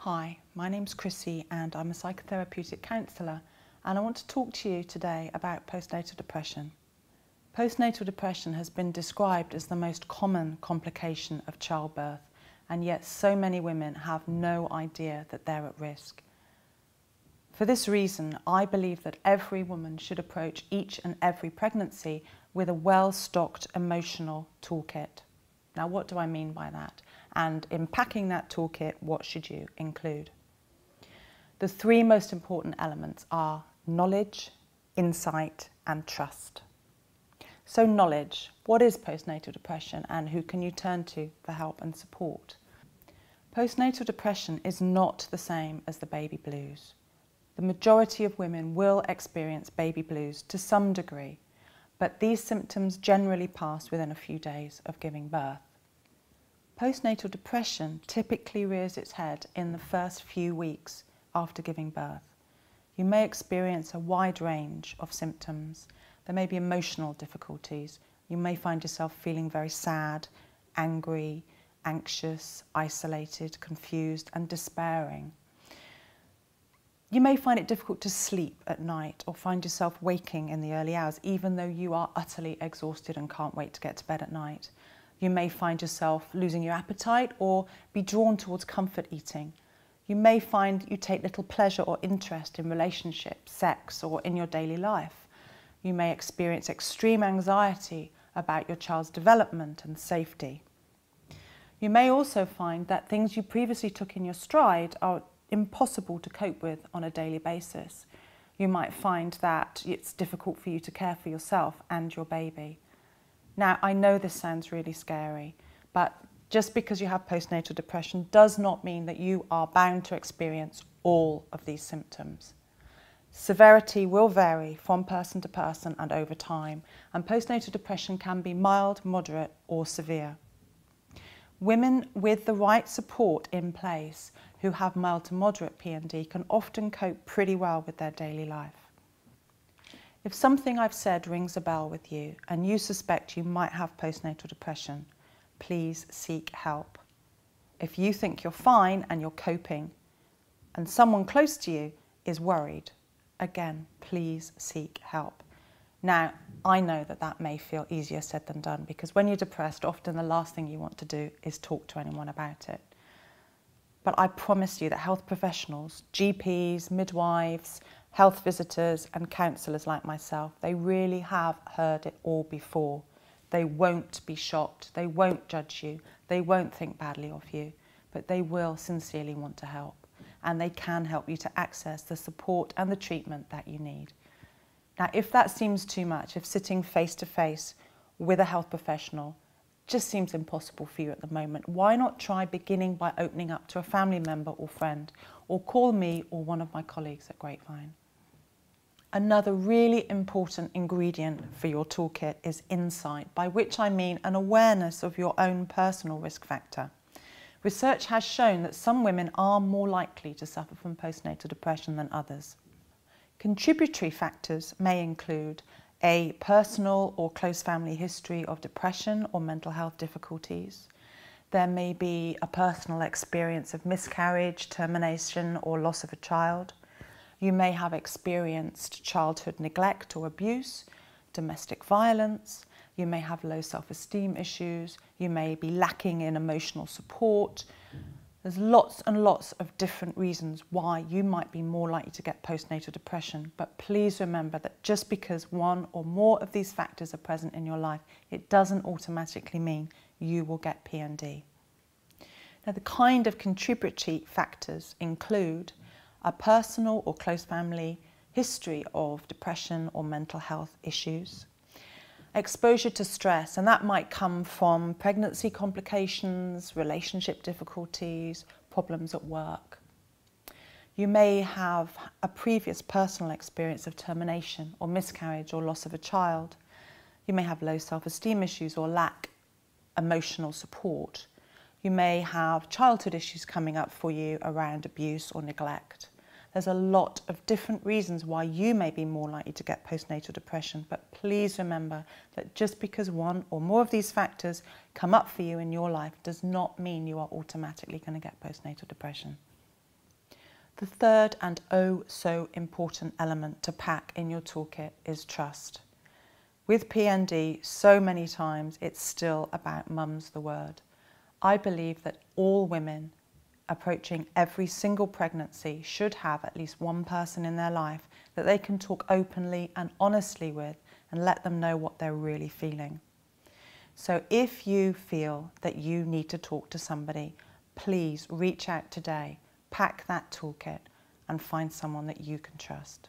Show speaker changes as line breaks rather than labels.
Hi, my name's Crissy and I'm a psychotherapeutic counsellor, and I want to talk to you today about postnatal depression. Postnatal depression has been described as the most common complication of childbirth, and yet so many women have no idea that they're at risk. For this reason, I believe that every woman should approach each and every pregnancy with a well-stocked emotional toolkit. Now, what do I mean by that? And in packing that toolkit, what should you include? The three most important elements are knowledge, insight, and trust. So knowledge, what is postnatal depression and who can you turn to for help and support? Postnatal depression is not the same as the baby blues. The majority of women will experience baby blues to some degree, but these symptoms generally pass within a few days of giving birth. Postnatal depression typically rears its head in the first few weeks after giving birth. You may experience a wide range of symptoms. There may be emotional difficulties. You may find yourself feeling very sad, angry, anxious, isolated, confused, and despairing. You may find it difficult to sleep at night or find yourself waking in the early hours, even though you are utterly exhausted and can't wait to get to bed at night. You may find yourself losing your appetite or be drawn towards comfort eating. You may find you take little pleasure or interest in relationships, sex, or in your daily life. You may experience extreme anxiety about your child's development and safety. You may also find that things you previously took in your stride are impossible to cope with on a daily basis. You might find that it's difficult for you to care for yourself and your baby. Now, I know this sounds really scary, but just because you have postnatal depression does not mean that you are bound to experience all of these symptoms. Severity will vary from person to person and over time, and postnatal depression can be mild, moderate, or severe. Women with the right support in place who have mild to moderate PND can often cope pretty well with their daily life. If something I've said rings a bell with you and you suspect you might have postnatal depression, please seek help. If you think you're fine and you're coping and someone close to you is worried, again, please seek help. Now, I know that that may feel easier said than done, because when you're depressed, often the last thing you want to do is talk to anyone about it. But I promise you that health professionals, GPs, midwives, health visitors and counsellors like myself, they really have heard it all before. They won't be shocked, they won't judge you, they won't think badly of you, but they will sincerely want to help, and they can help you to access the support and the treatment that you need. Now, if that seems too much, if sitting face to face with a health professional just seems impossible for you at the moment, why not try beginning by opening up to a family member or friend, or call me or one of my colleagues at Grapevine. Another really important ingredient for your toolkit is insight, by which I mean an awareness of your own personal risk factor. Research has shown that some women are more likely to suffer from postnatal depression than others. Contributory factors may include a personal or close family history of depression or mental health difficulties. There may be a personal experience of miscarriage, termination, or loss of a child. You may have experienced childhood neglect or abuse, domestic violence. You may have low self-esteem issues. You may be lacking in emotional support. There's lots and lots of different reasons why you might be more likely to get postnatal depression, but please remember that just because one or more of these factors are present in your life, it doesn't automatically mean you will get PND. Now, the kind of contributory factors include a personal or close family history of depression or mental health issues, exposure to stress, and that might come from pregnancy complications, relationship difficulties, problems at work. You may have a previous personal experience of termination or miscarriage or loss of a child. You may have low self-esteem issues or lack emotional support. You may have childhood issues coming up for you around abuse or neglect. There's a lot of different reasons why you may be more likely to get postnatal depression, but please remember that just because one or more of these factors come up for you in your life does not mean you are automatically going to get postnatal depression. The third and oh so important element to pack in your toolkit is trust. With PND, so many times it's still about mum's the word. I believe that all women approaching every single pregnancy should have at least one person in their life that they can talk openly and honestly with and let them know what they're really feeling. So if you feel that you need to talk to somebody, please reach out today, pack that toolkit and find someone that you can trust.